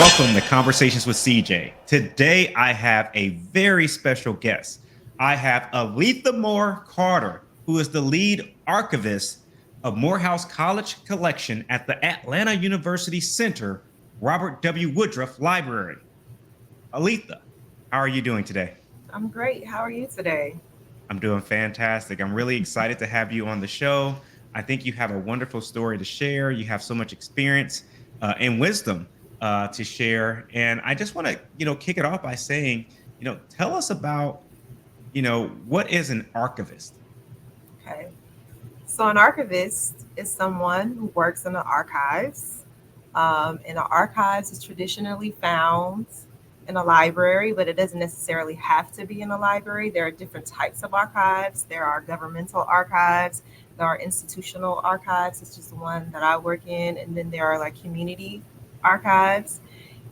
welcome to Conversations with CJ. Today, I have a very special guest. I have Aletha Moore Carter, who is the lead archivist of Morehouse College Collection at the Atlanta University Center, Robert W. Woodruff Library. Aletha, how are you doing today? I'm great. How are you today? I'm doing fantastic. I'm really excited to have you on the show. I think you have a wonderful story to share. You have so much experience and wisdom to share. And I just want to, kick it off by saying, tell us about, what is an archivist? Okay. So, an archivist is someone who works in the archives. And the archives is traditionally found in a library, but it doesn't necessarily have to be in a library. There are different types of archives. There are governmental archives, there are institutional archives, which is the one that I work in, and then there are like community archives.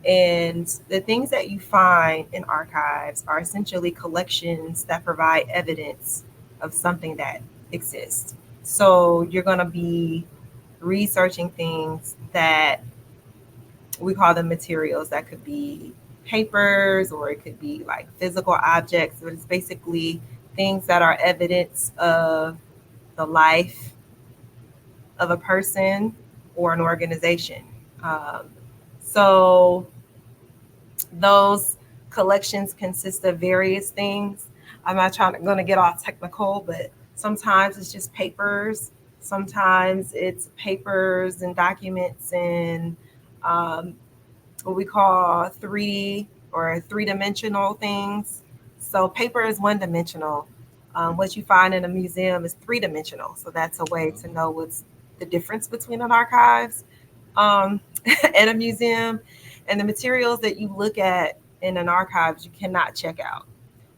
And the things that you find in archives are essentially collections that provide evidence of something that exists. So you're going to be researching things that we call them materials that could be papers or it could be like physical objects, but it's basically things that are evidence of the life of a person or an organization. Um, so those collections consist of various things. I'm not trying to going to get all technical, but sometimes it's just papers. Sometimes it's papers and documents and um, what we call 3D or three-dimensional things. So paper is one-dimensional. What you find in a museum is three-dimensional. So that's a way to know what's the difference between an archives um, and a museum. And the materials that you look at in an archives, you cannot check out.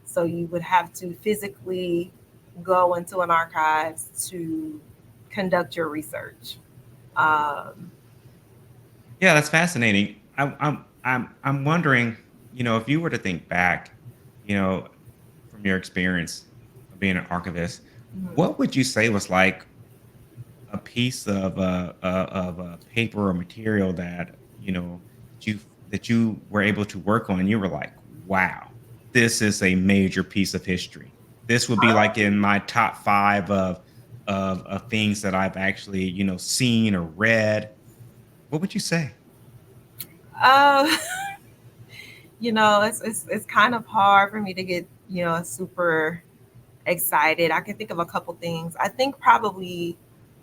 So you would have to physically go into an archives to conduct your research. Um, Yeah, that's fascinating. I'm wondering, if you were to think back, you know, from your experience of being an archivist, mhm. what would you say was like a piece of paper or material that that you were able to work on? You were like, wow, this is a major piece of history. This would be like in my top five of things that I've actually seen or read. What would you say? Uh, it's kind of hard for me to get, super excited. I can think of a couple things. I think probably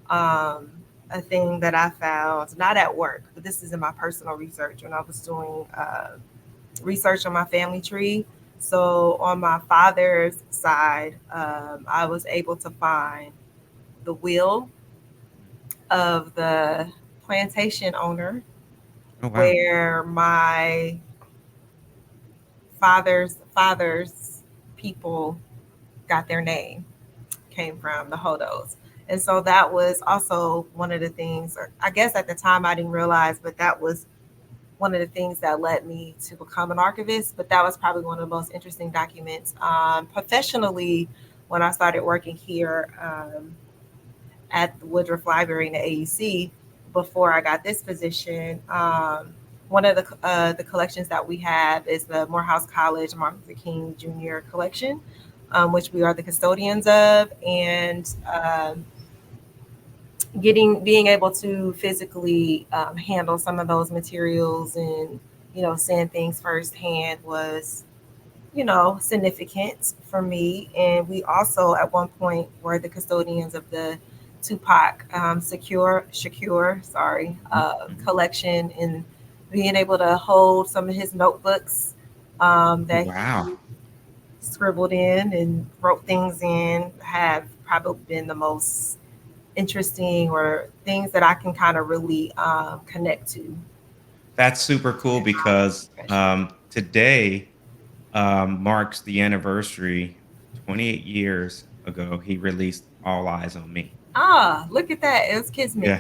um, a thing that I found, not at work, but this is in my personal research when I was doing research on my family tree. So on my father's side, I was able to find the will of the plantation owner Oh wow. where my father's people got their name, came from the Hodos. And so that was also one of the things, or I guess at the time I didn't realize, but that was one of the things that led me to become an archivist. But that was probably one of the most interesting documents. Professionally, when I started working here at the Woodruff Library in the AUC, before I got this position, one of the collections that we have is the Morehouse College Martin Luther King Jr. collection, which we are the custodians of, and getting being able to physically handle some of those materials and seeing things firsthand was significant for me. And we also at one point were the custodians of the Tupac Mhm, mhm. collection, and being able to hold some of his notebooks Oh that wow. he scribbled in and wrote things in have probably been the most interesting or things that I can kind of really connect to That's super cool in my because profession. today marks the anniversary. 28 years ago, he released All Eyes on Me. Ah, look at that. It was Kismet. Yeah.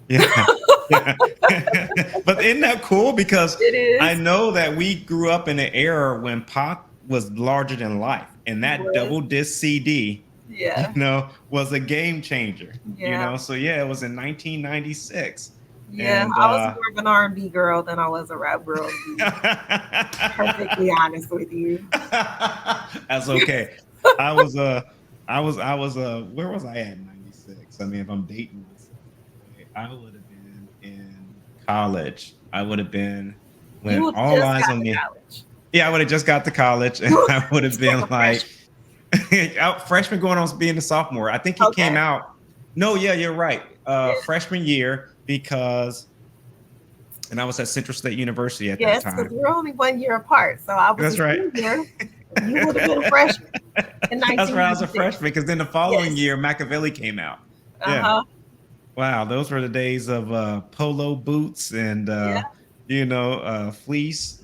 Yeah. Yeah. But isn't that cool? Because It I is. know that we grew up in an era when pop was larger than life. And It that was. double disc CD, Yeah. was a game changer. Yeah. So yeah, it was in 1996. Yeah, And I was more of an R&B girl than I was a rap girl, to be perfectly honest with you. that's okay. I was where was I at in 96? I mean, if I'm dating myself that way, I would have been in college. I would have been You when would all just eyes got on to me. college. Yeah, I would have just got to college and You I would were have still been a like freshman. out freshman going on being a sophomore. I think he came Okay. out. No, yeah, you're right. Yeah. Freshman year because and I was at Central State University at that Yes, because time. we're only 1 year apart. So I was a That's right. senior. You would have been a freshman in That's right. I was a 1996. freshman because then the following Yes. year Machiavelli came out. Yeah. Uh-huh. Wow. Those were the days of polo boots and Yeah. fleece,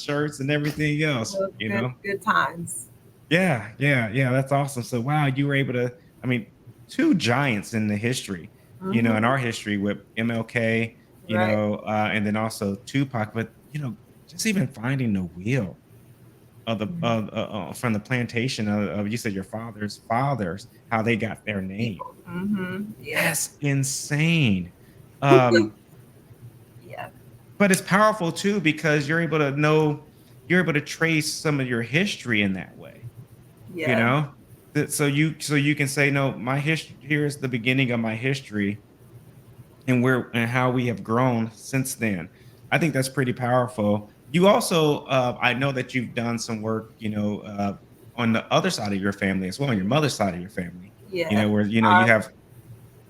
shirts and everything else. Good, good, good times. Yeah, yeah, yeah. That's awesome. So wow, you were able to. I mean, two giants in the history. In Hmm. our history with MLK, Right. and then also Tupac. But just even finding the wheel of the from the plantation of you said your father's fathers, how they got their name. People. Hmm. Yeah. That's insane. Um, Yeah. but it's powerful too because you're able to trace some of your history in that way. You Yeah. know, so you can say, no, my history here's the beginning of my history and where and how we have grown since then. I think that's pretty powerful. You also, I know that you've done some work, on the other side of your family as well, on your mother's side of your family, Yeah. where you Our have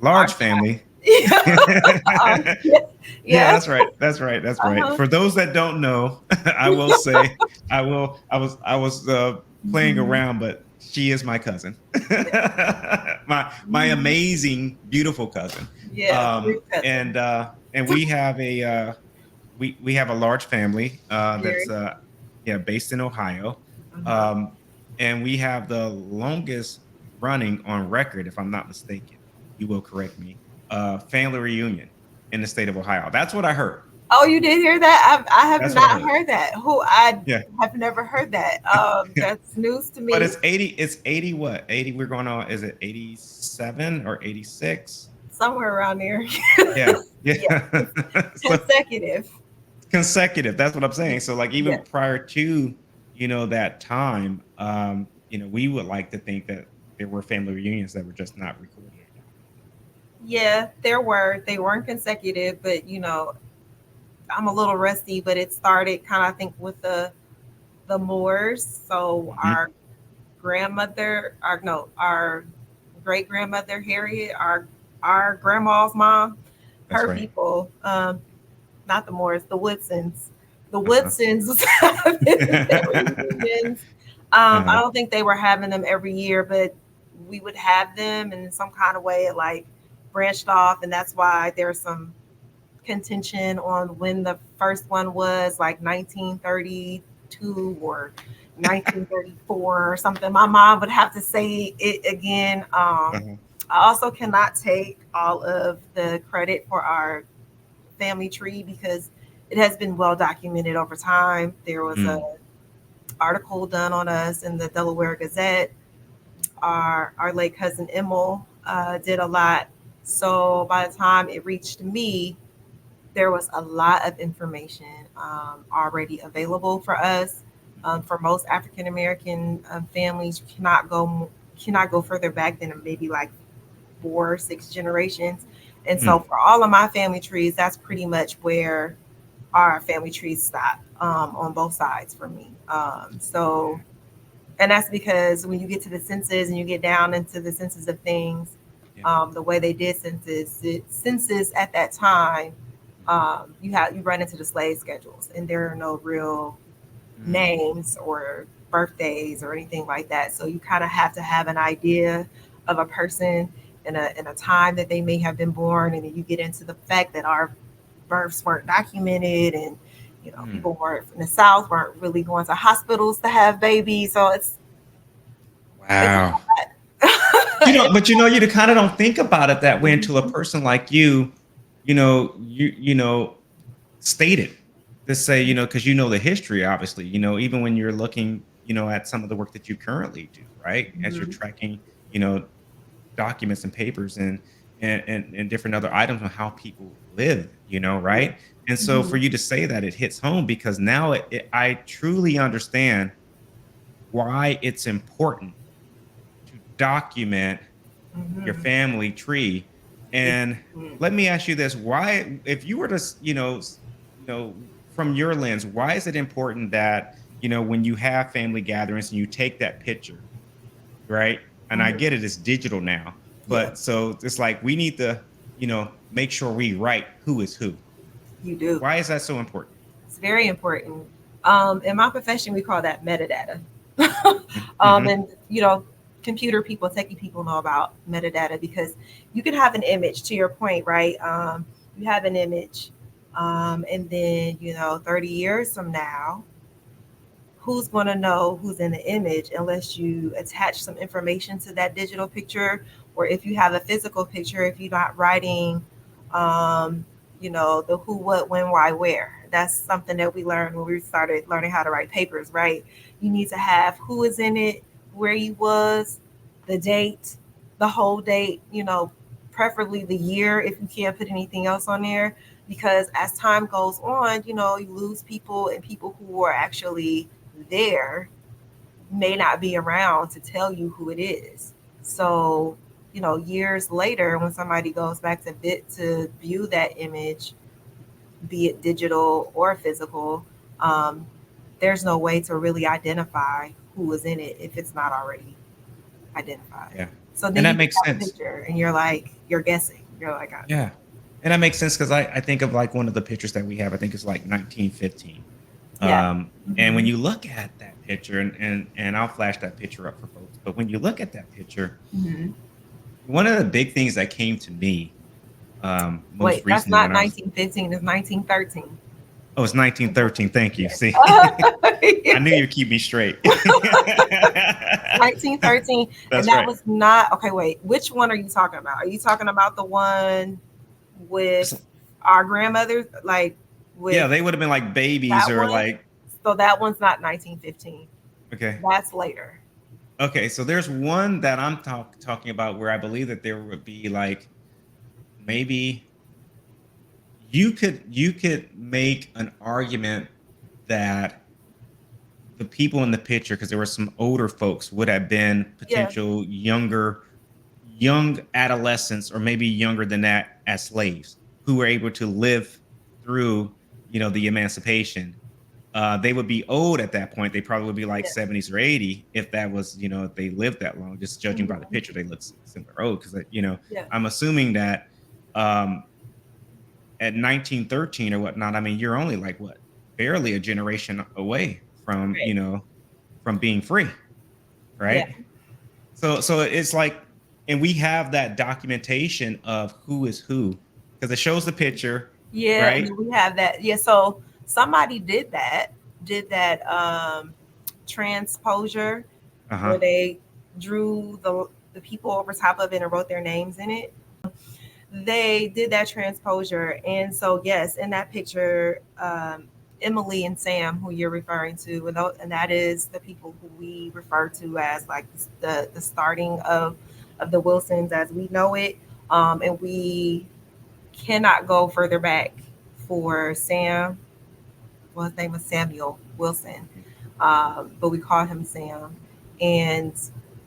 large archive. family. Yeah. Yeah. Yeah, Yes. that's right. That's right. That's right. Uh-huh. For those that don't know, I will say I was playing Hmm. around, but she is my cousin. Yeah. My Mhm. amazing, beautiful cousin. Yeah. Great And we have we have a large family that's Very. yeah, based in Ohio. Uh-huh. Um and we have the longest running on record, if I'm not mistaken. You will correct me. Family reunion in the state of Ohio. That's what I heard. Oh, you did hear that? I have That's what I not heard. heard that. Who I Yeah. have never heard that. That's news to But me. it's 80 what? 80 we're going on, is it 87 or 86? Somewhere around there. Yeah. Yeah. Yeah. So Consecutive. consecutive, that's what I'm saying. So like Yeah. even prior to, that time, we would like to think that there were family reunions that were just not recorded or documented. Yeah, there were. They weren't consecutive, but I'm a little rusty, but it started kind of I think with the Moors. So Mhm. our great grandmother Harriet, our grandma's mom, That's her right. people, not the Moors, the Woodsons. The Uh-huh. Woodsons was having family reunions. I Uh-huh. don't think they were having them every year, but we would have them in some kind of way. It like branched off, and that's why there's some contention on when the first one was, like 1932 or 1934 or something. My mom would have to say it again. Uh-huh. I also cannot take all of the credit for our family tree because it has been well documented over time. There was a Mm. article done on us in the Delaware Gazette. Our late cousin Emil did a lot. So by the time it reached me, there was a lot of information already available for us. For most African American families, you cannot go further back than maybe like 4 or 6 generations. And so Mm. for all of my family trees, that's pretty much where our family trees stop on both sides for me. Okay. And that's because when you get to the census and you get down into the census of things, Yeah. the way they did census at that time, you run into the slave schedules, and there are no real Mm. names or birthdays or anything like that. So you kind of have to have an idea of a person in a time that they may have been born, and then you get into the fact that our births weren't documented, and Mm. people weren't in the South weren't really going to hospitals to have babies. So it's a Wow. lot. You kind of don't think about it that way until a Mhm. person like you stated to say, because the history, obviously, even when you're looking, at some of the work that you currently do, right? As you're Mhm. tracking, you know, documents and papers and different other items on how people live, right? And so for Mhm. you to say that, it hits home because now I truly understand why it's important to document your Mhm. family tree. It- And mm. let me ask you this: why, if you were to, from your lens, why is it important that when you have family gatherings and you take that picture, right? And I Mhm. get it; it's digital now, Yeah, but so it's like we need to, make sure we write who is who. you do. Why is that so important? It's very important. In my profession, we call that metadata. Mm-hmm. And computer people, techie people know about metadata because you can have an image. To your point, right? You have an image, and then 30 years from now, who's going to know who's in the image unless you attach some information to that digital picture, or if you have a physical picture, if you're not writing um, the who, what, when, why, where. That's something that we learned when we started learning how to write papers, right? You need to have who is in it, where you was, the date, the whole date, preferably the year if you can't put anything else on there, because as time goes on, you lose people, and people who are actually there may not be around to tell you who it is. So, years later, when somebody goes back to view that image, be it digital or physical, um, there's no way to really identify who was in it if it's not already identified. Yeah, So and then that you makes have a sense. picture and you're guessing. You're like, Yeah. And that makes sense because I think of like one of the pictures that we have, I think it's like 1915. yeah. And when Hmm. you look at that picture, and I'll flash that picture up for folks, but when you look at that picture, Hmm. one of the big things that came to me most Wait, that's recently not when I was 1915, it's 1913. oh, it's 1913. Thank you. Yeah. See, I knew you'd keep me straight. 1913, and That's that right. was not okay. Wait, which one are you talking about? Are you talking about the one with It's- our grandmothers, like yeah, with they would have been like babies that or one? like So that one's not 1915. okay. That's later. Okay, so there's one that I'm talking about where I believe that there would be like maybe you could make an argument that the people in the picture, because there were some older folks, would have been Yeah. potential young adolescents or maybe younger than that as slaves who were able to live through the emancipation. They would be old at that point. They probably would be like Yeah. 70s or 80 if that was, if they lived that long. Just judging by the Mhm. picture, they look similar old because, Yeah. I'm assuming that um, at 1913 or whatnot, I mean, you're only like what, barely a generation away from, Right. from being free, Yeah. right? So it's like, and we have that documentation of who is who because it shows the picture, Yeah, and right? then we have that. Yeah, so somebody did that transposure Uh where huh. they drew the people over top of it and wrote their names in it. They did that transposure, and so yes, in that picture, Emily and Sam, who you're referring to, and that is the people who we refer to as like the starting of the Wilsons as we know it, and we cannot go further back for Sam. Well, his name was Samuel Wilson, but we call him Sam, and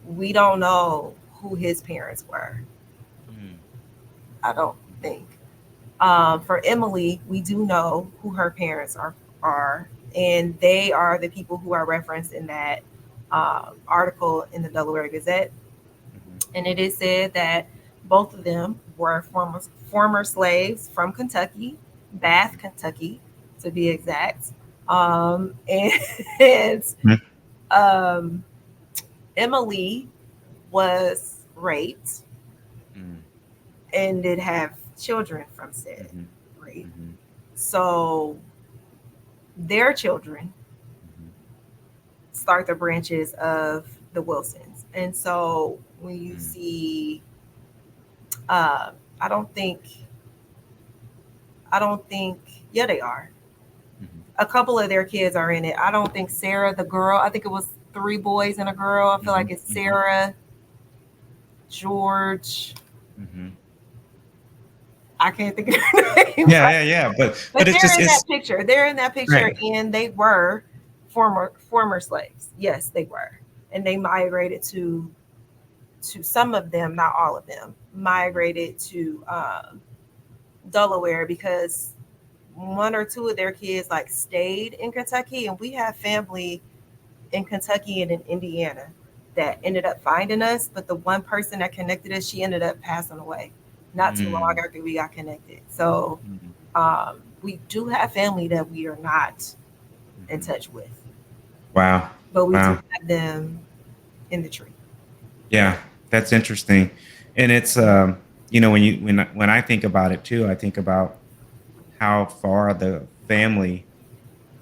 we don't know who his parents were. Mm-hmm. I don't think. For Emily, we do know who her parents are, and they are the people who are referenced in that article in the Delaware Gazette. Mm-hmm. And it is said that both of them were former slaves from Kentucky, Bath, Kentucky, to be exact. And, and um, Emily was raped Mm-hmm. and did have children from said Mm-hmm. rape. Mm-hmm. So their children Mm-hmm. start the branches of the Wilsons. And so when you Mm-hmm. see, uh, I don't think, I don't think, yeah, they are. Mm-hmm. A couple of their kids are in it. I don't think Sarah, the girl, I think it was three boys and a girl. I feel like it's Mm-hmm. Sarah, George, Mm-hmm. I can't think of their names. Yeah. But But it's they're just in that it's picture. They're in that picture, right. and they were former slaves. Yes, they were, and they migrated to some of them, not all of them, migrated to Delaware because one or two of their kids like stayed in Kentucky, and we have family in Kentucky and in Indiana that ended up finding us. But the one person that connected us, she ended up passing away not too long Mm, after we got connected. So mm, we do have family that we are not in mhm. touch with, Wow. but we do Wow. have them in the tree. Yeah, that's interesting. And it's when when I think about it too, I think about how far the family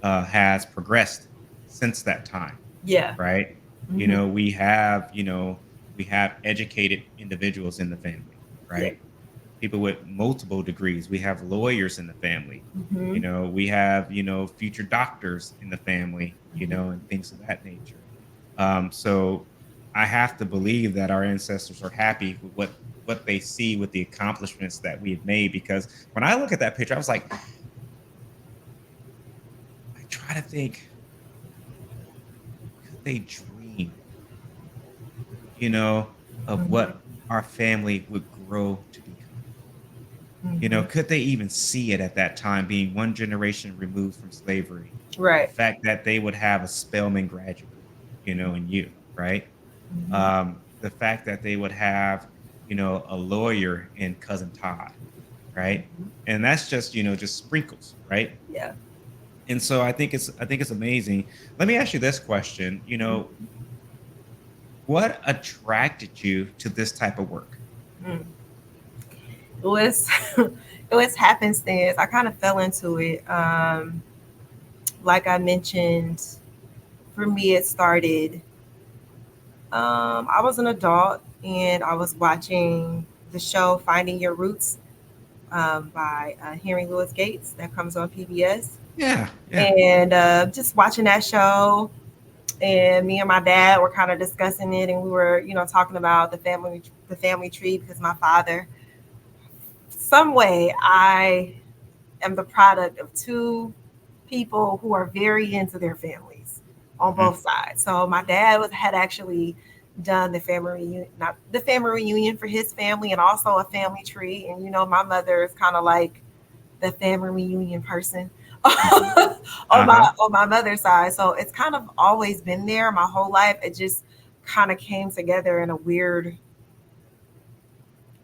has progressed since that time, Yeah. right? Hmm. We have educated individuals in the family, Yeah. right? People with multiple degrees. We have lawyers in the family. Hmm. We have, future doctors in the family, Hmm. and things of that nature. So I have to believe that our ancestors are happy with what they see with the accomplishments that we've made. Because when I look at that picture, I was like, I try to think, could they dream, you know, of Hmm. what our family would grow to become? Hmm. Could they even see it at that time, being one generation removed from slavery? The Right. fact that they would have a Spelman graduate, in you, right? Hmm. The fact that they would have, a lawyer in cousin Todd, right? Hmm. And that's just, just sprinkles, right? Yeah. And so I think it's amazing. Let me ask you this question. What attracted you to this type of work? Mm. It was it was happenstance. I kind of fell into it. Like I mentioned, for me, it started. I was an adult and I was watching the show Finding Your Roots by Henry Louis Gates that comes on PBS, Yeah. and just watching that show. And me and my dad were kind of discussing it, and we were, talking about the family tree because my father, some way, I am the product of two people who are very into their families on Hmm. both sides. So my dad had actually done the family reunion, not the family reunion for his family, and also a family tree. And my mother is kind of like the family reunion person Hmm. on my Uh-huh. on my mother's side. So it's kind of always been there my whole life. It just kind of came together in a weird,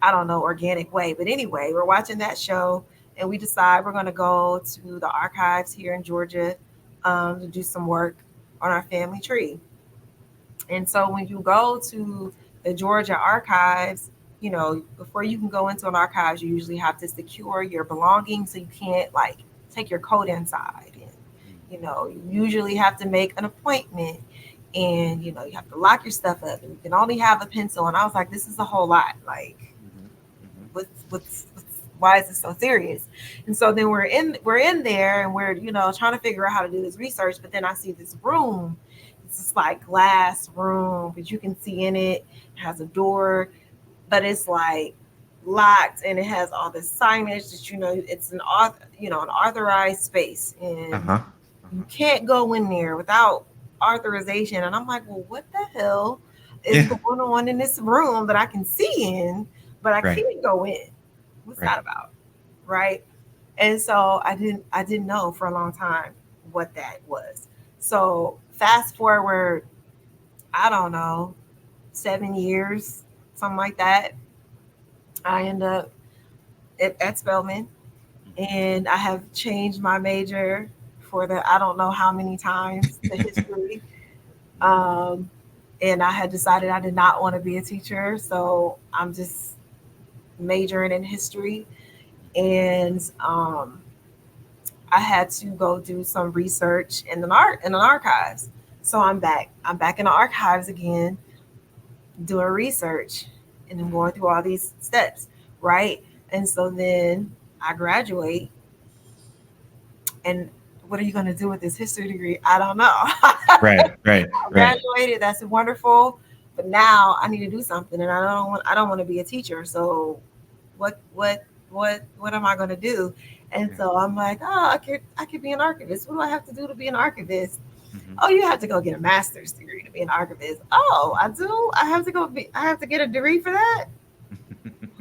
I don't know, organic way. But anyway, we're watching that show and we decide we're going to go to the archives here in Georgia to do some work on our family tree. And so when you go to the Georgia archives, before you can go into an archives, you usually have to secure your belongings so you can't like take your coat inside. And, you usually have to make an appointment and, you have to lock your stuff up and you can only have a pencil. And I was like, this is a whole lot. Like, Hmm. Hmm. why is this so serious? And so then we're in there and we're trying to figure out how to do this research. But then I see this room. It's this like glass room, but you can see in it. It has a door, but it's like locked and it has all this signage that it's an authorized space and Uh-huh. you Uh-huh. can't go in there without authorization. And I'm like, well, what the hell is Yeah. going on in this room that I can see in, but I Right. can't go in? What's Right. that about? Right. And so I didn't know for a long time what that was. So fast forward, I don't know, 7 years, something like that. I end up at Spelman Mhm. and I have changed my major for the I don't know how many times, the history. Mhm. Um, and I had decided I did not want to be a teacher. So I'm just majoring in history. Mhm. And I had to go do some research in an archives. So I'm back. I'm back in the archives again, doing research, and I'm Mhm. going through all these steps, right? And so then I graduate, and what are you going to do with this history degree? I don't know. I Right. Right. Right. graduated. That's wonderful, but now I need to do something, and I don't want to be a teacher. So what? what am I going to do? And Yeah. so I'm like, oh, I could be an archivist. What do I have to do to be an archivist? Hmm. Oh, you have to go get a master's degree to be an archivist. Oh, I do. I have to get a degree for that.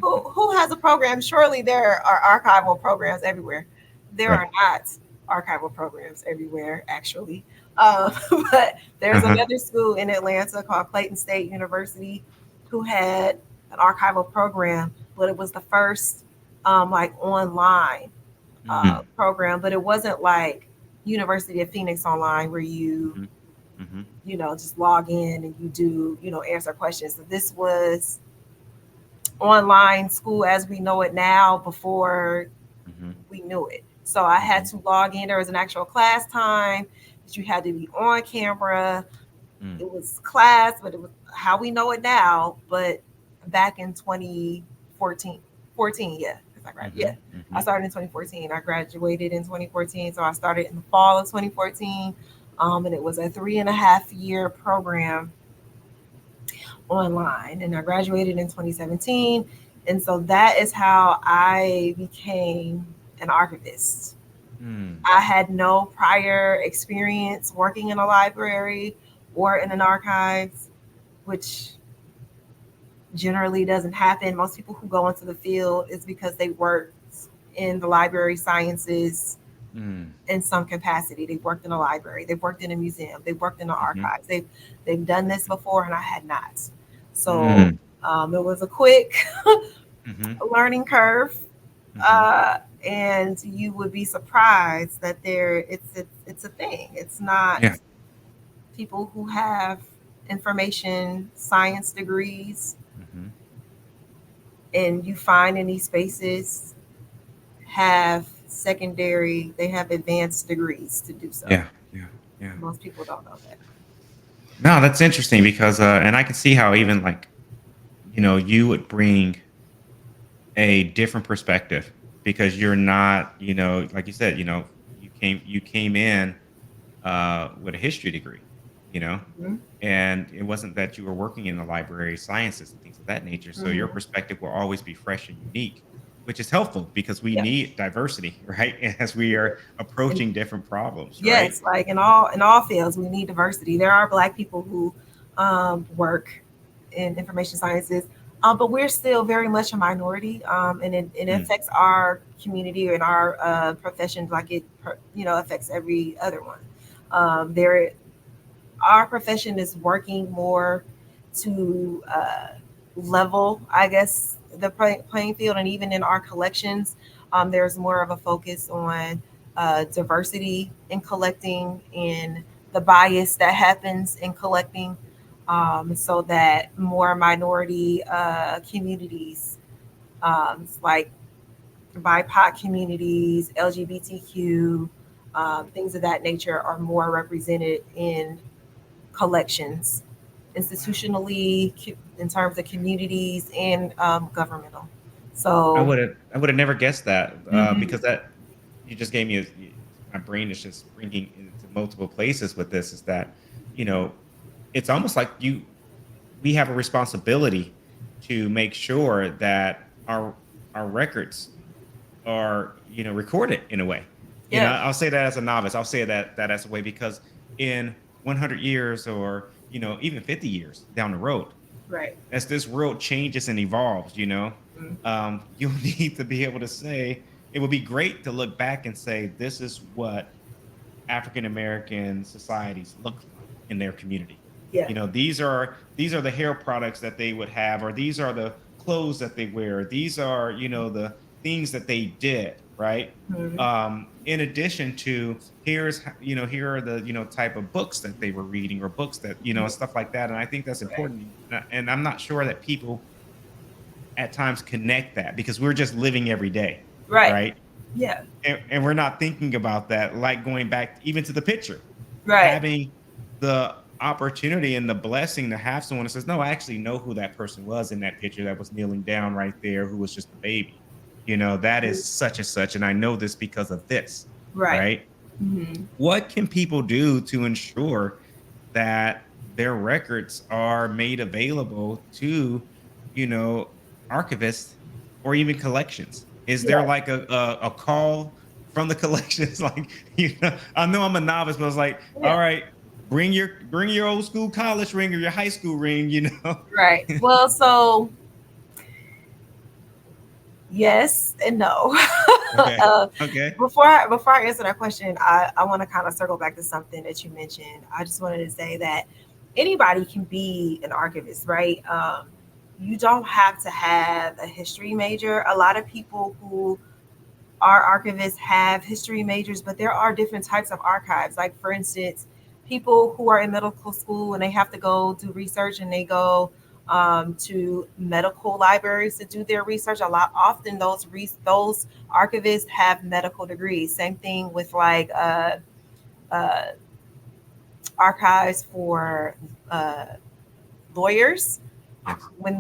Who has a program? Surely there are archival programs everywhere. There Right. are not archival programs everywhere, actually. But there's Uh-huh. another school in Atlanta called Clayton State University who had an archival program, but it was the first like online Mm-hmm. program, but it wasn't like University of Phoenix Online where Hmm. Hmm. just log in and you do, answer questions. So this was online school as we know it now before Hmm. we knew it. So I had Hmm. to log in. There was an actual class time that you had to be on camera. Mm. It was class, but it was how we know it now. But back in 2014, 14, yeah, yeah, Hmm. I Hmm. started in 2014. I graduated in 2014, so I started in the fall of 2014, and it was a 3.5 year program online, and I graduated in 2017. And so that is how I became an archivist. Mm. I had no prior experience working in a library or in an archives, which generally doesn't happen. Most people who go into the field is because they worked in the library sciences Mm. in some capacity. They've worked in a library, they've worked in a museum, they've worked in the Hmm. archives. They've done this before, and I had not. So Mm. it was a quick Hmm. learning curve, Hmm. and you would be surprised that it's a thing. It's not Yeah. people who have information science degrees, Hmm. and you find in these spaces have secondary, they have advanced degrees to do so. Yeah. Yeah. Yeah. Most people don't know that. No, that's interesting because, and I can see how even like, you would bring a different perspective because you're not, like you said, you came in with a history degree, you know, Hmm. and it wasn't that you were working in the library sciences and things of that nature. So your Hmm. perspective will always be fresh and unique, which is helpful because we Yeah. need diversity, right? As we are And approaching different problems, right? yes, like in all fields, we need diversity. There are Black people who work in information sciences, but we're still very much a minority, and it Mm, affects our community and our profession like it affects every other one. There, our profession is working more to level, I guess, the playing field, and even in our collections, there's more of a focus on diversity in collecting and the bias that happens in collecting, so that more minority communities, like BIPOC communities, LGBTQ, things of that nature, are more represented in collections, wow. institutionally, in terms of communities, and governmental. I So, would have I would have never guessed that mhm, because that you just gave me my brain is just bringing into multiple places with this is that you know it's almost like we have a responsibility to make sure that our records are recorded in a way. yeah, I'll say that as a novice. I'll say that as a way because in 100 years or even 50 years down the road, right. as this world changes and evolves, Mm. you'll need to be able to say it would be great to look back and say this is what African American societies look like in their community. Yeah. These are the hair products that they would have, or these are the clothes that they wear. These are the things that they did, right? Mhm. In addition to here are the type of books that they were reading or books that stuff like that. And I think that's Right. important. And I'm not sure that people at times connect that because we're just living every day, Right. right? Yeah. And we're not thinking about that, like going back even to the picture, Right. having the opportunity and the blessing to have someone that says, "No, I actually know who that person was in that picture that was kneeling down right there, who was just a baby. That Mhm. is such and such, and I know this because of this." Right. Right? Hmm. What can people do to ensure that their records are made available to, you know, archivists or even collections? Is there Yeah. like a call from the collections? Like, I know I'm a novice, but I was like, Yeah. all right, bring your old school college ring or your high school ring, Right. Well, so yes and no. Okay. uh, Okay. before I answer that question, I want to kind of circle back to something that you mentioned. I just wanted to say that anybody can be an archivist, right? You don't have to have a history major. A lot of people who are archivists have history majors, but there are different types of archives. Like, for instance, people who are in medical school and they have to go do research and they go to medical libraries to do their research. A lot often those archivists have medical degrees. Same thing with like uh, archives for uh, lawyers Yes. when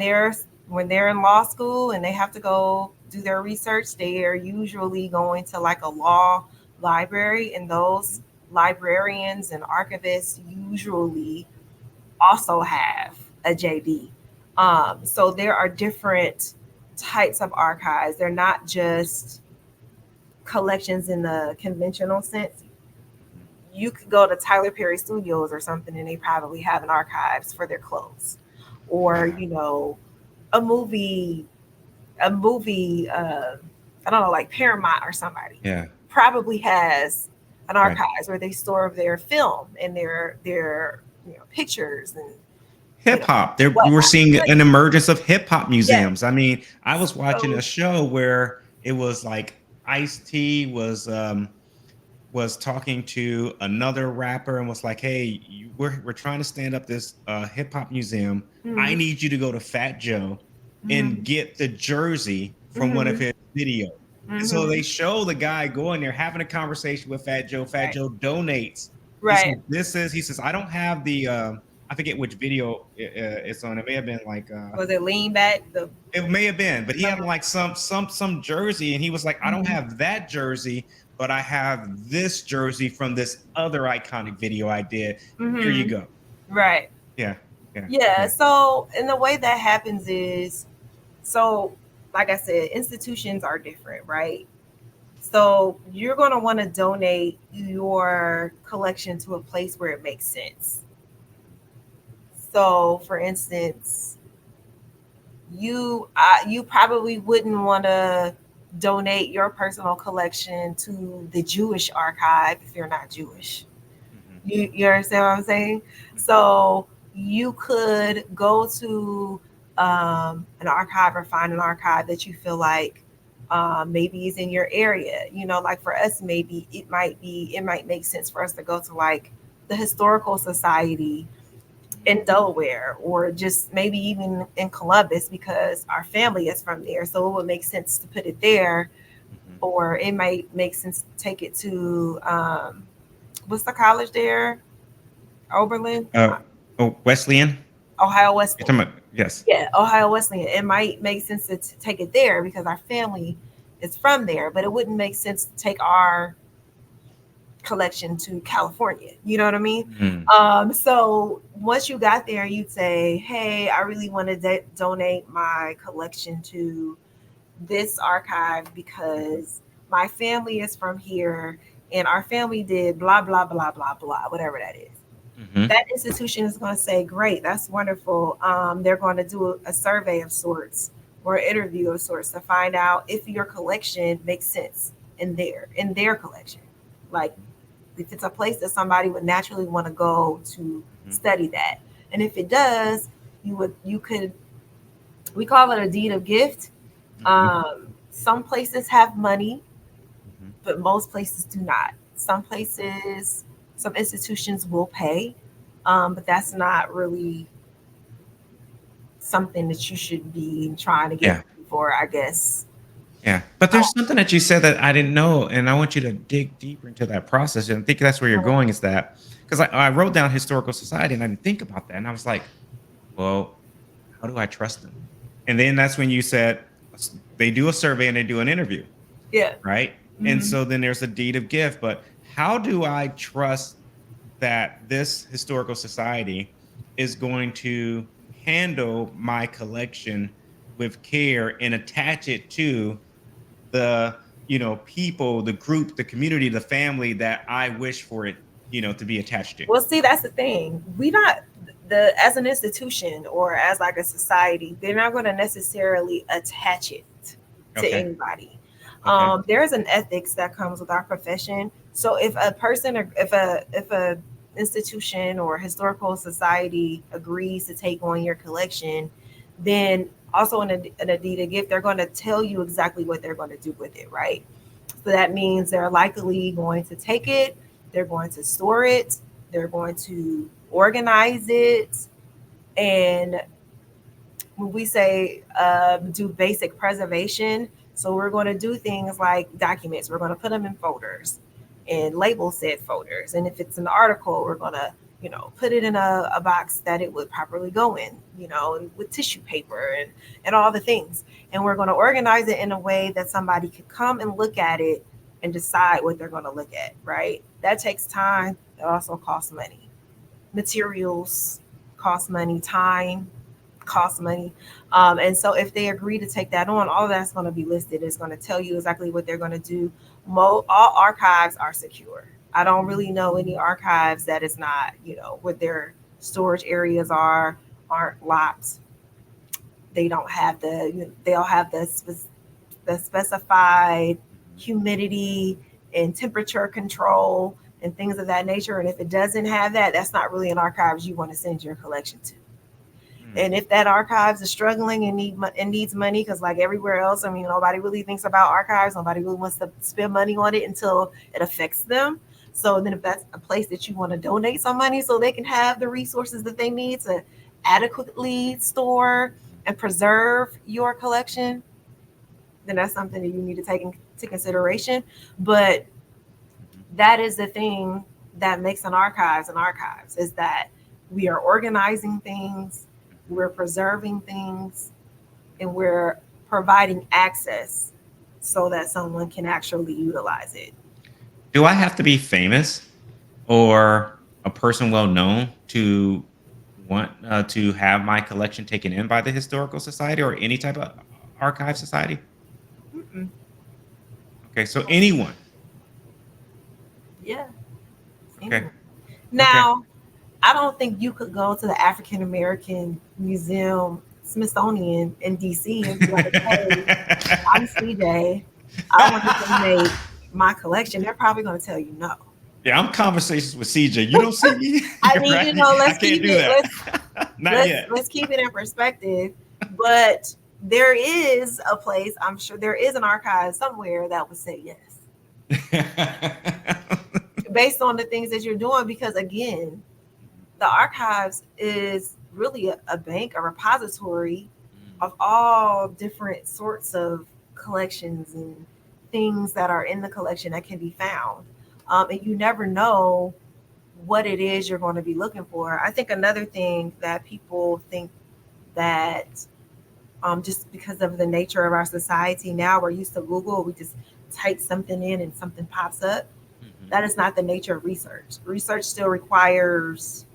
they're in law school and they have to go do their research, they are usually going to like a law library, and those librarians and archivists usually also have a JD. So there are different types of archives. They're not just collections in the conventional sense. Mhm. You could go to Tyler Perry Studios or something, and they probably have an archives for their clothes, or Yeah. a movie, I don't know, like Paramount or somebody Yeah. probably has an Right. archives where they store their film and their pictures and Hip hop. We're whatnot. seeing an emergence of hip hop Yes. museums. I mean, I was watching So a show where it was like Ice T was talking to another rapper and was like, "Hey, we're trying to stand up this hip hop museum. I mhm, need you to go to Fat Joe and mhm, get the jersey from one of mhm, his videos." And so they mhm. show the guy going there having a conversation with Fat Joe. Fat Right. Joe donates. He says, Right. He says, "I don't have the I forget which video it's on. It may have been like Was it lean back? The it may have been, but he had uh, like some jersey, and he was like, "I don't mhm, have that jersey, but I have this jersey from this other iconic video I did. Here you mhm. go." Right. Yeah, yeah, Yeah. yeah. So, and the way that happens is, so like I said, institutions are different, right? So you're going to want to donate your collection to a place where it makes sense. So, for instance, you probably wouldn't want to donate your personal collection to the Jewish archive if you're not Jewish. Mhm, You understand what I'm saying? mhm, So you could go to an archive or find an archive that you feel like maybe is in your area. Like for us, maybe it might make sense for us to go to like the Historical Society in Delaware, or just maybe even in Columbus because our family is from there. So it would make sense to put it there, mhm. or it might make sense to take it to what's the college there? Oberlin, Oh, Wesleyan. Ohio You're Wesleyan. talking about yes. Yeah, Ohio Wesleyan. It might make sense to take it there because our family is from there, but it wouldn't make sense to take our collection to California. You know what I mean? Mhm, So once you got there, you'd say, "Hey, I really want to donate my collection to this archive mhm, because my family is from here and our family did blah blah blah blah blah, whatever that is." mhm. That institution is going to say, "Great, that's wonderful." They're going to do a survey of sorts or an interview of sorts to find out if your collection makes sense in their collection. Like if it's a place that somebody would naturally want to go to Mhm, study that, and if it does, you could we call it a deed of gift. mhm, Some places have money, mhm. but most places do not. Some institutions will pay, but that's not really something that you should be trying to get Yeah, money for, I guess. yeah. But there's something that you said that I didn't know, and I want you to dig deeper into that process. And I think that's where you're going. Is that because I wrote down historical society, and I didn't think about that, and I was like, well, how do I trust them? And then that's when you said they do a survey and they do an interview, Yeah. right? And Hmm. so then there's a deed of gift. But how do I trust that this historical society is going to handle my collection with care and attach it to the, people, the group, the community, the family that I wish for it, to be attached to. Well, see, that's the thing. We not the as an institution or as like a society, they're not going to necessarily attach it to Okay. anybody. Okay. There's an ethics that comes with our profession. So if a person or if a institution or historical society agrees to take on your collection, then also in a deed of gift, they're going to tell you exactly what they're going to do with it, right? So that means they're likely going to take it, they're going to store it, they're going to organize it. And when we say do basic preservation, so we're going to do things like documents, we're going to put them in folders and label said folders. And if it's an article, we're going to, put it in a box that it would properly go in, and with tissue paper and all the things. And we're going to organize it in a way that somebody could come and look at it and decide what they're going to look at, right? That takes time. It also costs money. Materials cost money, time costs money. And so if they agree to take that on, all of that's going to be listed. It's going to tell you exactly what they're going to do. All archives are secure. I don't really know any archives that is not, what their storage areas aren't locked. They don't have they'll have the specified humidity and temperature control and things of that nature. And if it doesn't have that, that's not really an archives you want to send your collection to. And if that archives is struggling and needs money, because like everywhere else, I mean, nobody really thinks about archives. Nobody really wants to spend money on it until it affects them. So then if that's a place that you want to donate some money so they can have the resources that they need to adequately store and preserve your collection, then that's something that you need to take into consideration. But that is the thing that makes an archives is that we are organizing things, we're preserving things, and we're providing access so that someone can actually utilize it. Do I have to be famous or a person well known to want to have my collection taken in by the historical society or any type of archive society? Mm-mm. Okay, so anyone. Yeah. Okay. Anyone. Now, I don't think you could go to the African American Museum, Smithsonian in DC and be like, hey, I'm CJ. I want to donate my collection. They're probably going to tell you no. Yeah, I'm conversations with CJ. You don't see me. I mean, right? let's I can't keep do it. that. Not yet. Let's keep it in perspective. But there is a place. I'm sure there is an archive somewhere that would say yes, based on the things that you're doing. Because again, the archives is really a bank, a repository of all different sorts of collections and things that are in the collection that can be found. And you never know what it is you're going to be looking for. I think another thing that people think that just because of the nature of our society now, we're used to Google, we just type something in and something pops up. Mm-hmm. That is not the nature of research. Research still requires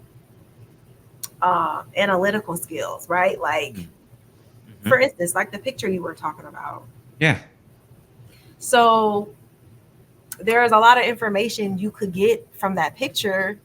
analytical skills, right? Like, for instance, like the picture you were talking about. Yeah. So there's a lot of information you could get from that picture,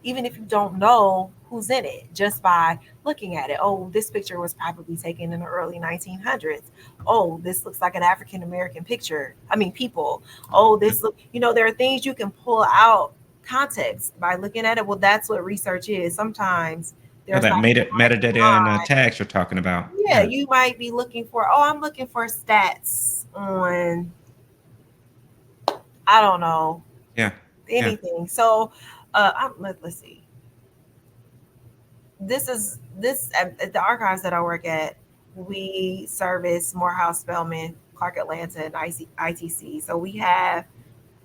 even if you don't know who's in it, just by looking at it. Oh, this picture was probably taken in the early 1900s. Oh, this looks like an African American people. Oh, this look, there are things you can pull out context by looking at it. Well, that's what research is. Sometimes there's that metadata and tags you're talking about. Yeah, you might be looking for, I'm looking for stats on, I don't know. Yeah. Anything. Yeah. So let's see. This at the archives that I work at, we service Morehouse, Spelman, Clark Atlanta, and ITC. So we have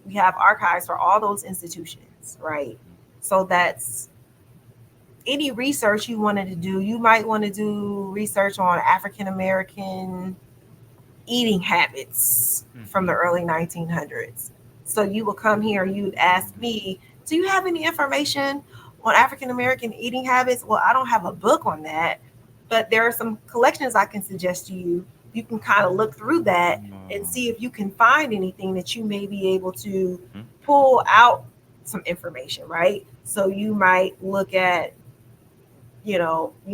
archives for all those institutions, right? So that's any research you wanted to do. You might want to do research on African American eating habits from the early 1900s. So you will come here and you would ask me, do you have any information on African American eating habits? Well, I don't have a book on that, but there are some collections I can suggest to you you can kind of look through that and Oh, see if you can find anything that you may be able to mhm. pull out some information, right? So you might look at, you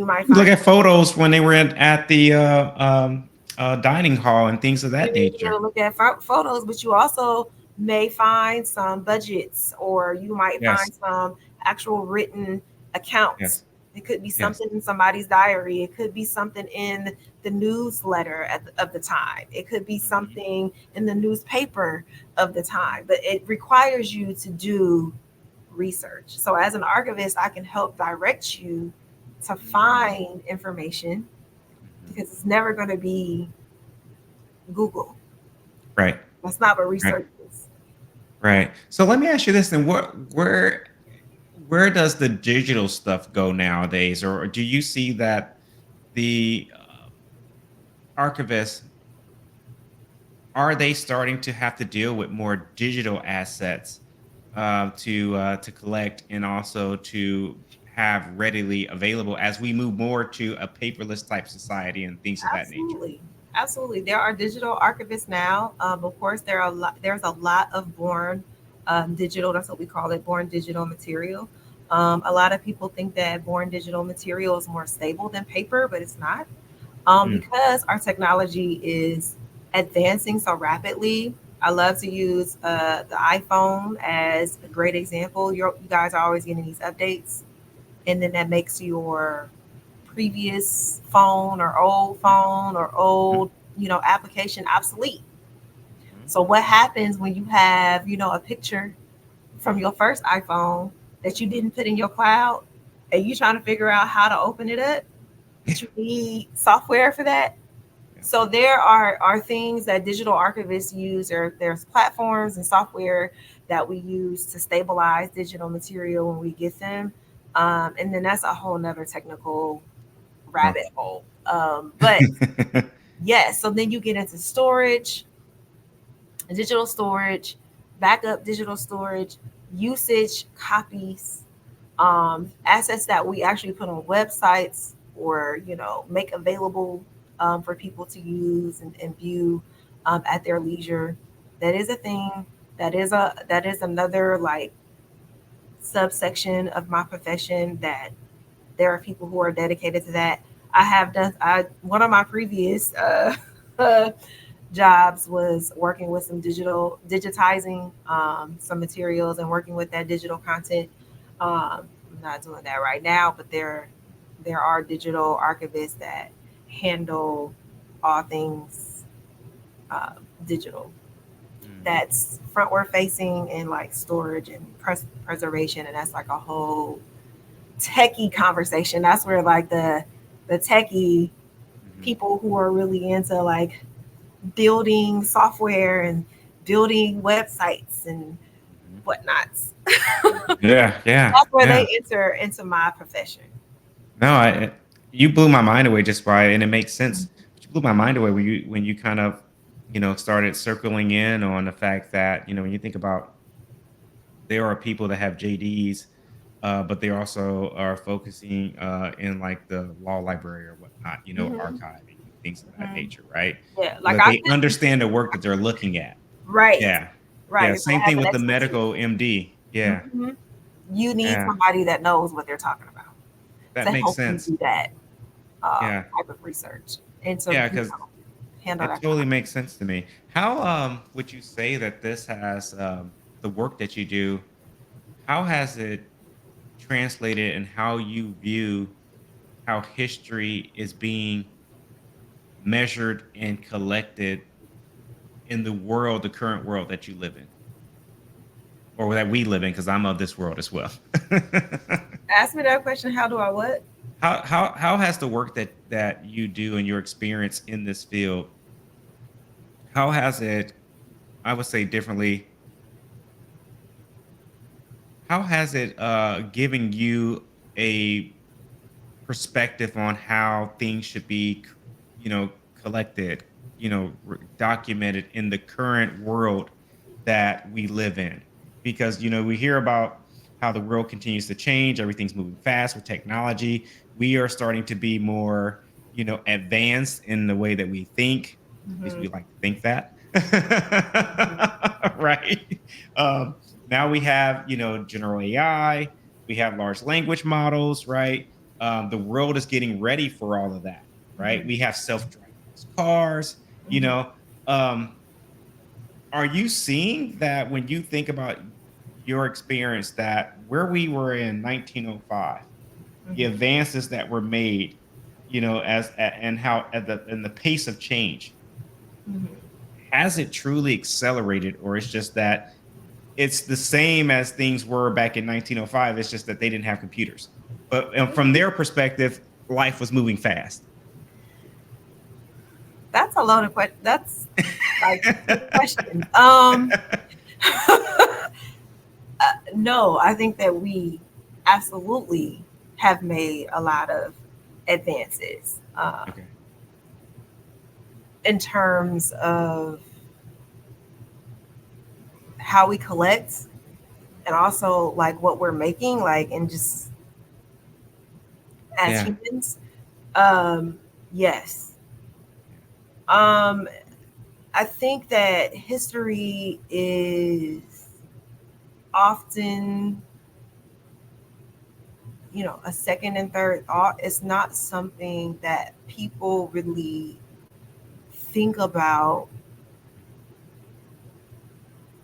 might Look find, at photos when they were at the dining hall and things of you that may be able nature. to look at photos, but you also may find some budgets, or you might Yes, find some actual written accounts. yes, It could be yes. something in somebody's diary. It could be something in the newsletter of the time. It could be Mhm. something in the newspaper of the time. But it requires you to do research. So as an archivist, I can help direct you to Mm, find information, mhm. because it's never going to be Google. Right, That's not what right, research is. right. So let me ask you this then: where does the digital stuff go nowadays, or do you see that the archivists are they starting to have to deal with more digital assets to collect and also to have readily available as we move more to a paperless type society and things of that nature? Absolutely. Absolutely. There are digital archivists now. Of course, there's a lot of born digital, that's what we call it, born digital material. A lot of people think that born digital material is more stable than paper, but it's not. Mm, Because our technology is advancing so rapidly. I love to use the iPhone as a great example. You guys are always getting these updates, and then that makes your previous phone or mhm, old, application obsolete. mhm. So what happens when you have, a picture from your first iPhone that you didn't put in your cloud, and you trying to figure out how to open it up, Yeah, but you need software for that? yeah. So there are things that digital archivists use, or there's platforms and software that we use to stabilize digital material when we get them. And then that's a whole nother technical Wow. rabbit hole. But yes, so then you get into storage, digital storage, backup digital storage, usage copies, assets that we actually put on websites, or make available for people to use and view at their leisure. That is a thing. That is another, like, subsection of my profession, that there are people who are dedicated to that. I have done. I One of my previous jobs was working with some digitizing some materials and working with that digital content. I'm not doing that right now, but there are digital archivists that handle all things uh, digital. Mm. That's frontward facing and like storage and preservation, and that's like a whole techie conversation. That's where like the techie Mhm, people who are really into like building software and building websites and mhm. whatnots. Yeah, yeah, That's where yeah. they enter into my profession. No, you blew my mind away just by, and it makes sense. But you blew my mind away when you kind of, started circling in on the fact that, when you think about there are people that have JDs, but they also are focusing in like the law library or whatnot, Hmm. archiving and things of that Hmm. nature, right? Yeah, So like that I they couldn't. understand the work that they're looking at. Right, Yeah. right. Yeah. You gotta Same have thing an with the expertise. medical MD. Yeah. Hmm. You need Yeah. somebody that knows what they're talking about That to makes help you sense. do that Yeah. type of research, and to Yeah. Because handle it that kind totally of. makes sense to me. How would you say that this has the work that you do, how has it translated in how you view how history is being measured and collected in the world, the current world that you live in, or that we live in, because I'm of this world as well. Ask me that question. How do I what? How has the work that you do and your experience in this field, how has it, I would say differently, how has it given you a perspective on how things should be, collected, documented in the current world that we live in? Because we hear about how the world continues to change, everything's moving fast with technology. We are starting to be more, advanced in the way that we think, because Mhm. we like to think that. Right. Now we have, general AI, we have large language models, right? The world is getting ready for all of that, right? Mhm. We have self-driving cars, you Mhm. know. Um, are you seeing that when you think about your experience, that where we were in 1905, the Mhm. advances that were made, and how at the pace of change, Mhm. has it truly accelerated, or it's just that it's the same as things were back in 1905? It's just that they didn't have computers, but from their perspective, life was moving fast. That's a loaded question. That's like two questions. No, I think that we absolutely have made a lot of advances Okay. in terms of how we collect and also like what we're making, like, and just as Yeah. humans. Yes. Yeah. Um, I think that history is often, a second and third thought. It's not something that people really think about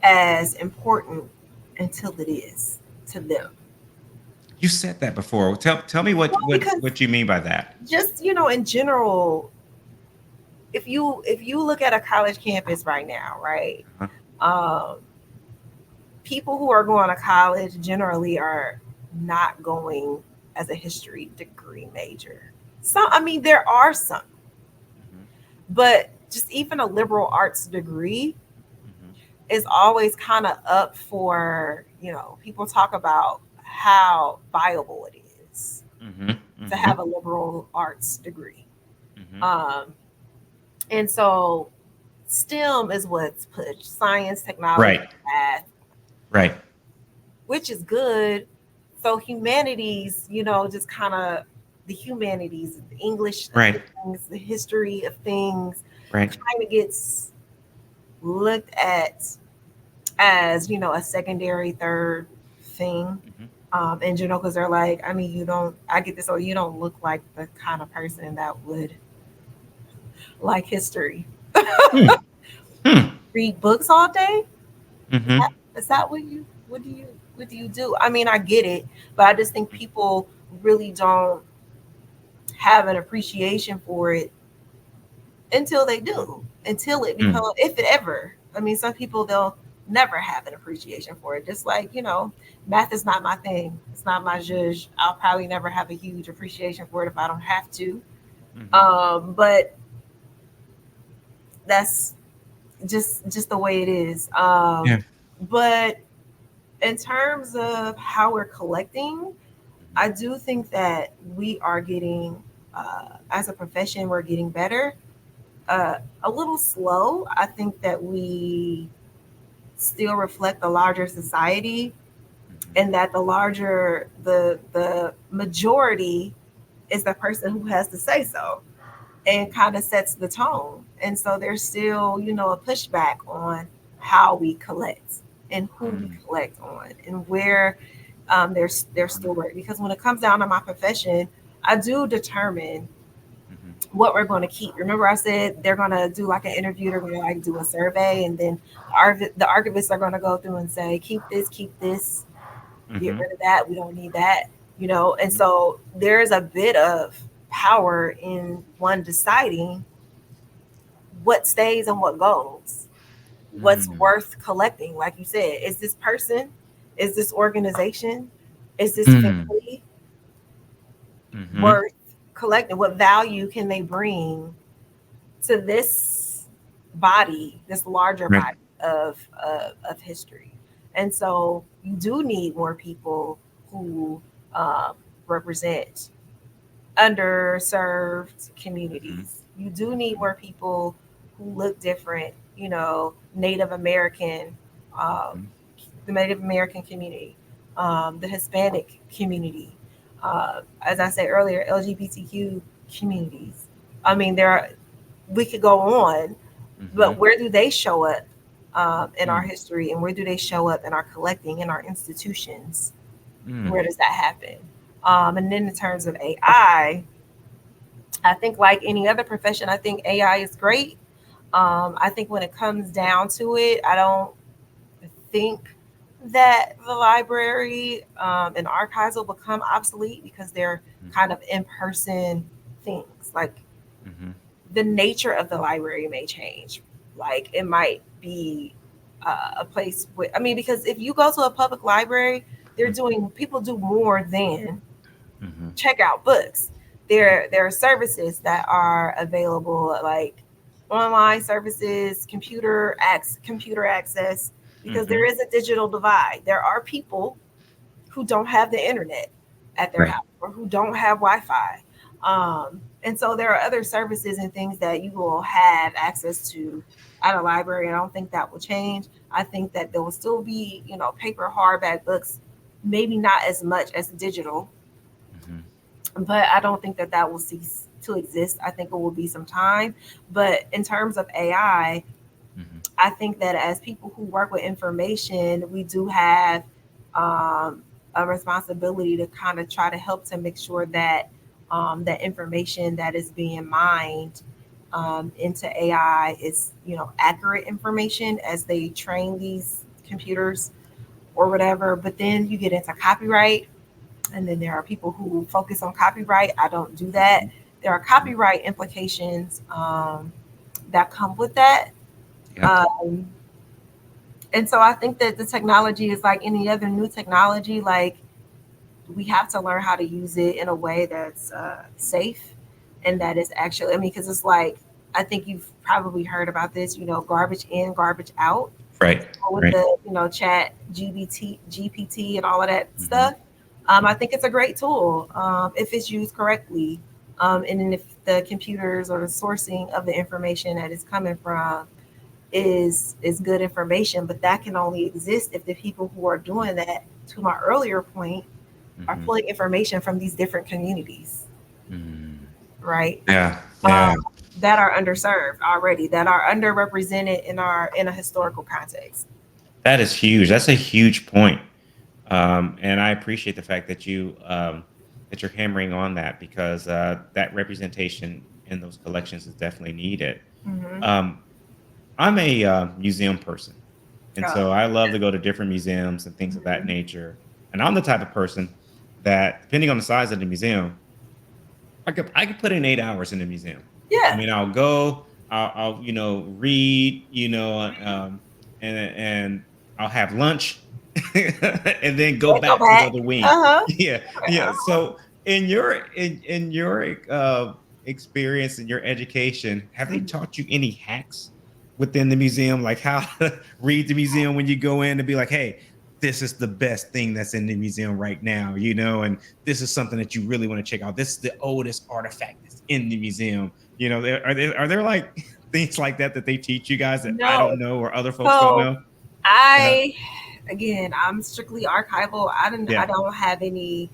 as important until it is to them. You said that before. Tell me what Well, what because what you mean by that. just, in general, if you look at a college campus right now, right? Uh-huh. Um, People who are going to college generally are not going as a history degree major. Some, I mean, there are some, Mhm. but just even a liberal arts degree Mhm. is always kind of up for, people talk about how viable it is Mhm. to have Mhm. a liberal arts degree. Mhm. Um, and so STEM is what's pushed: science, technology, Right. math, Right. which is good. So humanities, just kind of the humanities, the English of Right. things, the history of things, Right. kind of gets looked at as, a secondary, third thing, Mhm. because they're like, I mean, you don't, I get this, or you don't look like the kind of person that would like history. Hmm. Hmm. Read books all day? Is that, Mhm. is that what do you do? I mean, I get it, but I just think Mhm. people really don't have an appreciation for it until they do, until it Mm. becomes, if it ever. I mean, some people, they'll never have an appreciation for it. Just like, math is not my thing. It's not my zhuzh. I'll probably never have a huge appreciation for it if I don't have to. Mhm. But that's just the way it is. Yeah. But in terms of how we're collecting, Mhm. I do think that we are getting, as a profession, we're getting better. A little slow. I think that we still reflect the larger society, Mhm. and that the majority is the person who has to say so and Mhm. kind of sets the tone. And so there's still, a pushback on how we collect and who we Mm. collect on and where, there's still work, because when it comes down to my profession, I do determine Mhm. what we're going to keep. Remember, I said they're going to do like an interview, they're going to like do a survey, and then the archivists are going to go through and say, keep this, get Mhm. rid of that, we don't need that, And Mhm. so there's a bit of power in one deciding what stays and what goes, what's Mm. worth collecting. Like you said, is this person, is this organization, is this Mm. family Mhm. worth collecting? What value can they bring to this body, this larger Right. body of history? And so you do need more people who, represent underserved Mhm. communities. You do need Mhm. more people who look different, Native American, um, Mhm. the Native American community, the Hispanic community, as I said earlier, LGBTQ communities. I mean, we could go on, but where do they show up in our history, and where do they show up in our collecting, in our institutions? Where does that happen? And then in terms of AI, I think like any other profession, I think AI is great. I think when it comes down to it, I don't think that the library and archives will become obsolete because they're kind of in-person things. Like the nature of the library may change. Like it might be a place with, I mean, because if you go to a public library, people do more than check out books. There are services that are available, like online services, computer access, because there is a digital divide. There are people who don't have the internet at their house or who don't have Wi-Fi. And so there are other services and things that you will have access to at a library. And I don't think that will change. I think that there will still be, paper hardback books, maybe not as much as digital, but I don't think that that will cease to exist. I think it will be some time. But in terms of AI, I think that as people who work with information, we do have a responsibility to kind of try to help to make sure that that information that is being mined into AI is, accurate information as they train these computers or whatever. But then you get into copyright, and then there are people who focus on copyright. I don't do that. There are copyright implications that come with that. And so I think that the technology is like any other new technology. Like we have to learn how to use it in a way that's safe, and that is actually, I mean, because it's like, I think you've probably heard about this, garbage in, garbage out. Right. With the, chat, GPT and all of that stuff. I think it's a great tool if it's used correctly. And then if the computers or the sourcing of the information that is coming from is good information, but that can only exist if the people who are doing that, to my earlier point, are pulling information from these different communities, right? Yeah. That are underserved already, that are underrepresented in a historical context. That is huge. That's a huge point. And I appreciate the fact that you're hammering on that, because that representation in those collections is definitely needed. I'm a museum person, and so I love to go to different museums and things of that nature. And I'm the type of person that, depending on the size of the museum, I could put in 8 hours in the museum. Yeah. I mean, I'll go, I'll read, and I'll have lunch, and then go back to the other wing. Yeah. So in your experience and your education, have they taught you any hacks within the museum, like how to read the museum when you go in and be like, hey, this is the best thing that's in the museum right now, and this is something that you really want to check out. This is the oldest artifact that's in the museum. Are there like things like that they teach you guys that I don't know or other folks don't know? Again, I'm strictly archival. I don't have any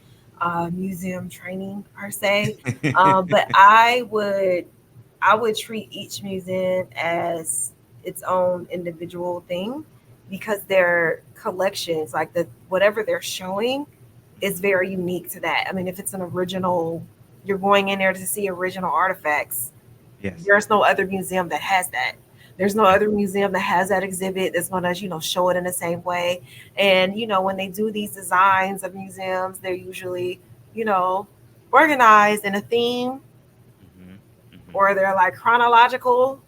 museum training per se, but I would treat each museum as its own individual thing, because their collections, like whatever they're showing, is very unique to that. I mean, if it's an original, you're going in there to see original artifacts. Yes. There's no other museum that has that. There's no other museum that has that exhibit that's going to, show it in the same way. And, when they do these designs of museums, they're usually, organized in a theme, or they're like chronological.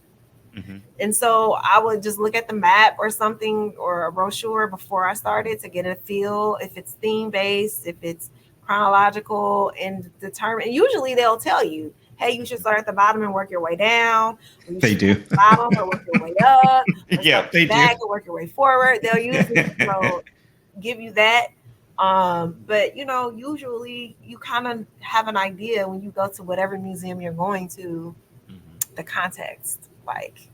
And so I would just look at the map or something, or a brochure, before I started, to get a feel if it's theme based, if it's chronological, and determine. Usually they'll tell you, hey, you should start at the bottom and work your way down. They do. At the bottom and work your way up. Yeah, they do. And work your way forward. They'll usually give you that. But usually you kind of have an idea when you go to whatever museum you're going to, the context. Like,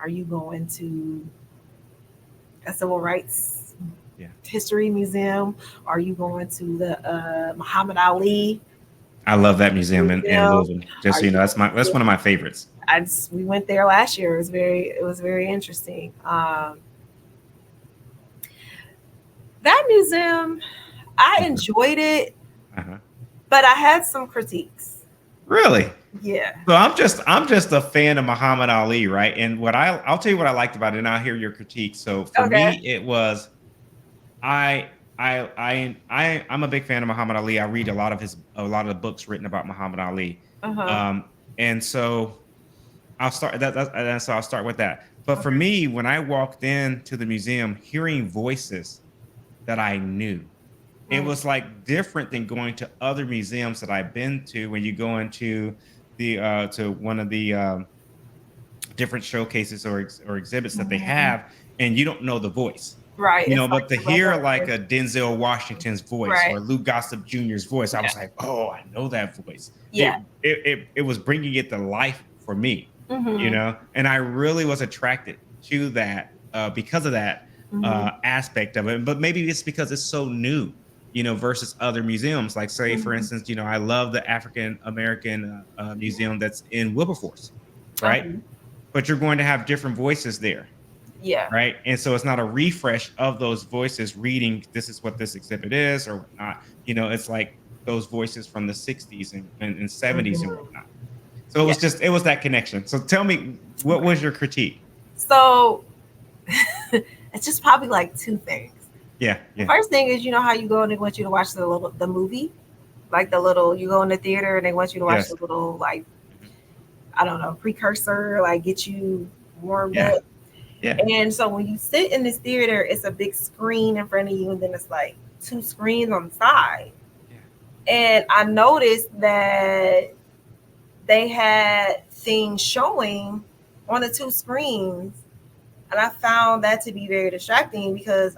are you going to a civil rights history museum? Are you going to the Muhammad Ali I love that museum in Museum, Louisville. Just so you know, Archivist that's one of Museum. my favorites. We went there last year. It was very interesting. That museum, I Mhm. enjoyed it, Uh-huh. but I had some critiques. Really? Yeah. So I'm just a fan of Muhammad Ali, right? And I'll tell you what I liked about it, and I'll hear your critique. So for Okay. me, it was I I'm a big fan of Muhammad Ali. I read a lot of the books written about Muhammad Ali. Uh-huh. And so I'll start with that. But for Okay. me, when I walked into the museum, hearing voices that I knew, it Mm. was like different than going to other museums that I've been to. When you go into the to one of the different showcases or exhibits that they Mhm. have, and you don't know the voice, Right. It's like but to the hear regular like a person. Denzel Washington's voice Right. or Lou Gossip Jr.'s voice, I Yeah. was like, oh, I know that voice. Yeah. It was bringing it to life for me, Mm-hmm. and I really was attracted to that because of that Mm-hmm. aspect of it. But maybe it's because it's so new, versus other museums. Like, say, for Mm-hmm. instance, I love the African American museum that's in Wilberforce, right? Uh-huh. But you're going to have different voices there, Yeah. right? And so it's not a refresh of those voices reading, this is what this exhibit is or whatnot. It's like those voices from the 60s and 70s and Mm-hmm. whatnot. So Yeah. it was that connection. So tell me, what Okay. was your critique? So it's just probably like two things. Yeah, The yeah, first thing is, you know how you go and they want you to watch the movie, like the little, you go in the theater and they want you to watch yes, the little, like, mhm, I don't know, precursor, like get you warmed yeah, up. yeah, And so when you sit in this theater, it's a big screen in front of you, and then it's like two screens on the side. yeah. And I noticed that they had things showing on the two screens. And I found that to be very distracting because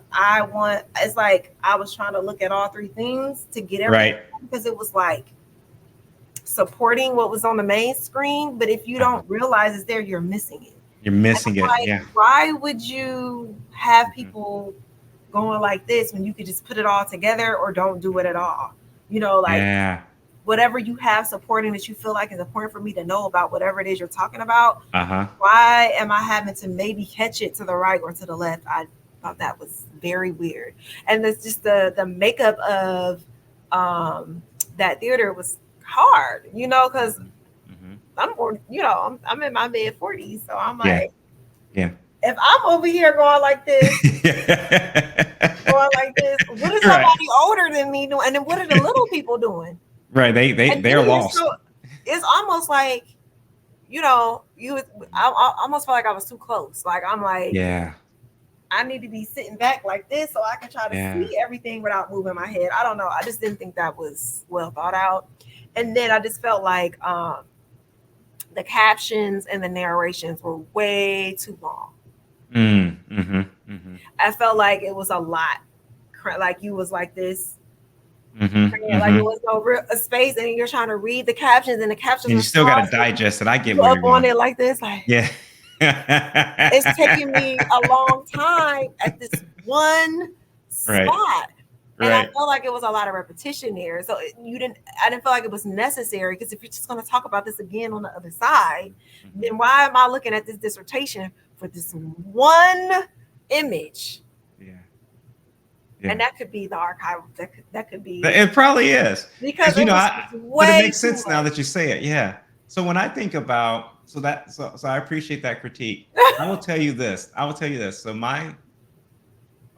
it's like I was trying to look at all three things to get everything, Right. because it was like supporting what was on the main screen. But if you Uh-huh. don't realize it's there, you're missing it. You're And missing it. I'm like, Yeah. why would you have Mhm, people going like this when you could just put it all together or don't do it mhm. at all? Like Yeah. whatever you have supporting that you feel like is important for me to know about whatever it is you're talking about. Uh-huh. Why am I having to maybe catch it to the right or to the left? I thought that was very weird. And it's just the makeup of that theater was hard, because Mhm, mhm. I'm more, I'm in my mid 40s. So I'm Yeah. like, Yeah. if I'm over here going like this, what is Right. somebody older than me doing? And then what are the little people doing? Right. And They're then lost. it's almost like, Mhm. I almost felt like I was too close. Like, I'm like, Yeah. I need to be sitting back like this so I can try to Yeah. see everything without moving my head. I don't know. I just didn't think that was well thought out. And then I just felt like the captions and the narrations were way too long. Mm, mhm, mhm, I felt like it was a lot. Like you was like this, mhm, like it mhm. was no real a space, and you're trying to read the captions, and the captions And are you still small. gotta So digest it. I get you where up you're on going. it like this, like Yeah. it's taking me a long time at this one Right. spot. And I Right. felt like it was a lot of repetition there. So I didn't feel like it was necessary, because if you're just going to talk about this again on the other side, Mhm. then why am I looking at this dissertation for this one image? Yeah. And Yeah. that could be the archive. That could be, It probably is. because Because it was but it way makes too sense now much. that you say it. Yeah. So when I think about so I appreciate that critique. I will tell you this. I will tell you this. So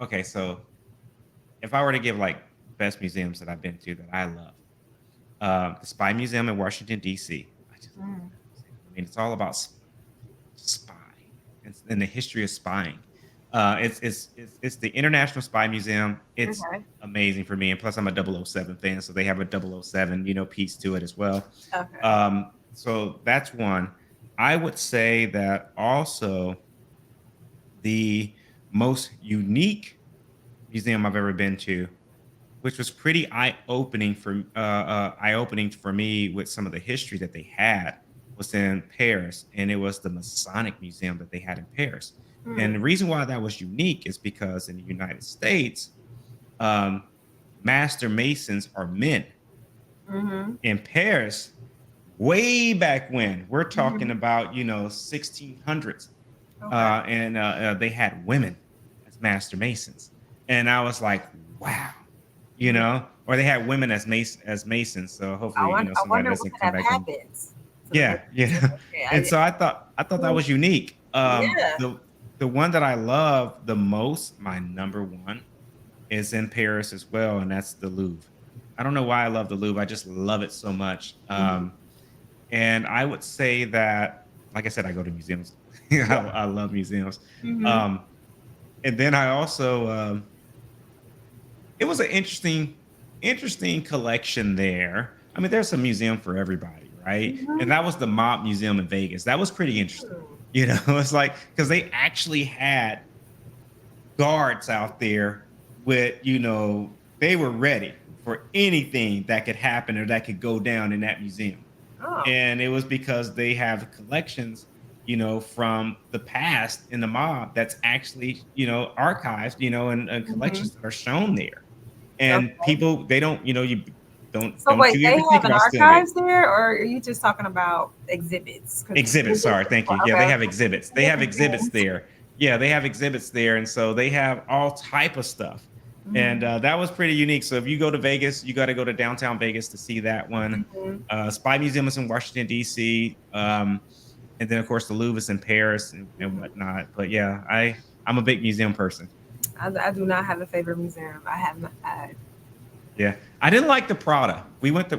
okay, so if I were to give like best museums that I've been to that I love, the Spy Museum in Washington, D.C. I just love Mm, that museum. I mean, it's all about spy and the history of spying. It's the International Spy Museum. It's okay. amazing for me, and plus I'm a 007 fan, so they have a 007 piece to it as well. Okay. So that's one. I would say that also the most unique museum I've ever been to, which was pretty eye opening for me with some of the history that they had, was in Paris, and it was the Masonic Museum that they had in Paris. And Mm, the reason why that was unique is because in the United States, um, master masons are men, Mm-hmm. In Paris, way back when, we're talking Mm-hmm. about, 1600s, Okay. and they had women as master masons, and I was like, wow, Yeah. or they had women as masons. So hopefully, I somebody wonder what doesn't could come have back and happened to the yeah, Masons. Okay. And so I thought that was unique. Yeah. The one that I love the most, my number one, is in Paris as well, and that's the Louvre. I don't know why I love the Louvre. I just love it so much. Mm-hmm. And I would say that, like I said, I go to museums. I love museums. Mm-hmm. Um, and then I also, it was an interesting collection there. I mean, there's a museum for everybody, right? And Mm-hmm. that was the Mob Museum in Vegas. That was pretty interesting. It's like because they actually had guards out there with, they were ready for anything that could happen or that could go down in that museum. Oh. And it was because they have collections, from the past in the mob that's actually, archived, and Mm-hmm. collections that are shown there. And Okay. people, they don't, you So don't wait, you they ever think have an about stealing it. archives there, or are you just talking about exhibits? Because Exhibits, sorry, thank you. Yeah, they okay, have exhibits. They have different exhibits things. there. Yeah, they have exhibits there, and so they have all type of stuff. And Mm-hmm. that was pretty unique. So if you go to Vegas, you got to go to downtown Vegas to see that one. Mm-hmm. Spy Museum is in Washington D.C., and then of course the Louvre is in Paris and Mm-hmm. whatnot. But yeah, I'm a big museum person. I do not have a favorite museum. I have not. Yeah, I didn't like the Prada. We went to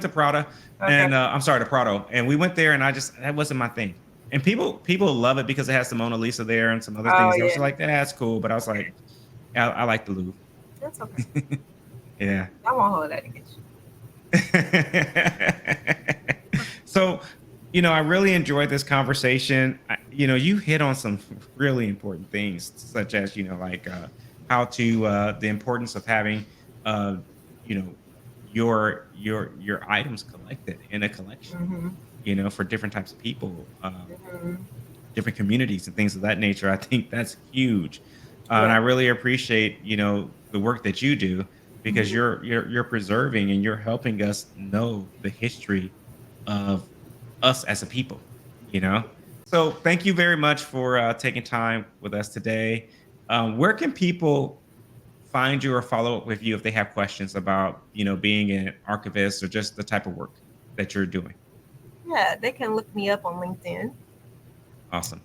Prada, Okay. and I'm sorry, the Prado, and we went there, and that wasn't my thing. And people love it because it has the Mona Lisa there and some other Oh things. I was yeah. like, that's cool, but I was like, Okay. I like the Louvre. That's okay. Yeah. I won't hold that against So, I really enjoyed this conversation. You hit on some really important things, such as, like how to the importance of having, uh, you know, your items collected in a you. collection, Mm-hmm. for different types of people, Mm-hmm. different communities, and things of that nature. I think that's huge, and Yeah. I really appreciate, the work that you do because Mm-hmm. you're preserving and you're helping us know the history of us as a people, you know? So thank you very much for taking time with us today. Where can people find you or follow up with you if they have questions about, being an archivist or just the type of work that you're doing? Yeah, they can look me up on LinkedIn. Awesome.